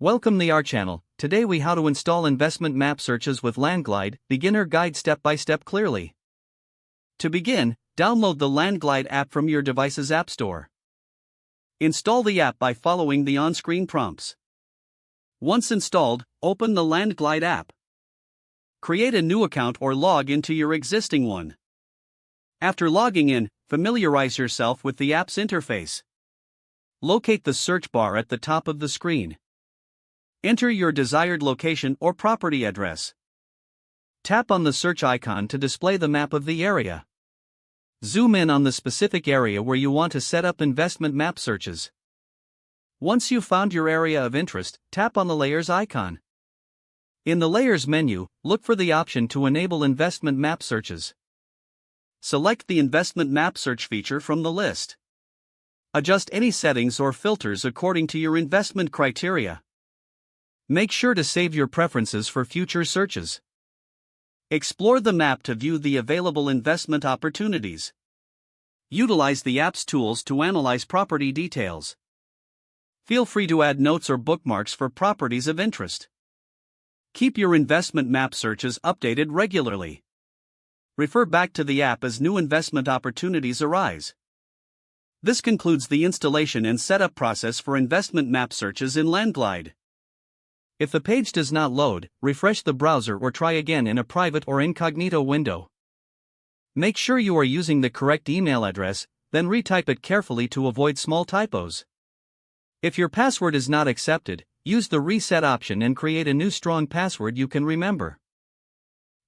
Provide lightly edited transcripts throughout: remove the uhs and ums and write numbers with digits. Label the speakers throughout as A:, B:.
A: Welcome to our channel. Today we how to install investment map searches with LandGlide, beginner guide step by step clearly. To begin, download the LandGlide app from your device's app store. Install the app by following the on-screen prompts. Once installed, open the LandGlide app. Create a new account or log into your existing one. After logging in, familiarize yourself with the app's interface. Locate the search bar at the top of the screen. Enter your desired location or property address. Tap on the search icon to display the map of the area. Zoom in on the specific area where you want to set up investment map searches. Once you've found your area of interest, tap on the Layers icon. In the Layers menu, look for the option to enable investment map searches. Select the investment map search feature from the list. Adjust any settings or filters according to your investment criteria. Make sure to save your preferences for future searches. Explore the map to view the available investment opportunities. Utilize the app's tools to analyze property details. Feel free to add notes or bookmarks for properties of interest. Keep your investment map searches updated regularly. Refer back to the app as new investment opportunities arise. This concludes the installation and setup process for investment map searches in LandGlide. If the page does not load, refresh the browser or try again in a private or incognito window. Make sure you are using the correct email address, then retype it carefully to avoid small typos. If your password is not accepted, use the reset option and create a new strong password you can remember.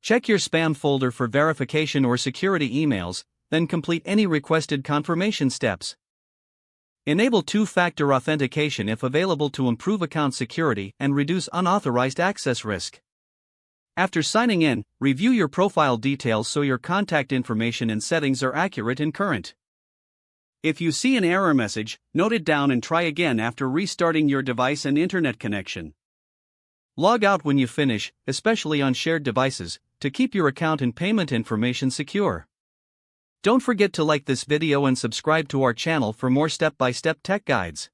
A: Check your spam folder for verification or security emails, then complete any requested confirmation steps. Enable two-factor authentication if available to improve account security and reduce unauthorized access risk. After signing in, review your profile details so your contact information and settings are accurate and current. If you see an error message, note it down and try again after restarting your device and internet connection. Log out when you finish, especially on shared devices, to keep your account and payment information secure. Don't forget to like this video and subscribe to our channel for more step-by-step tech guides.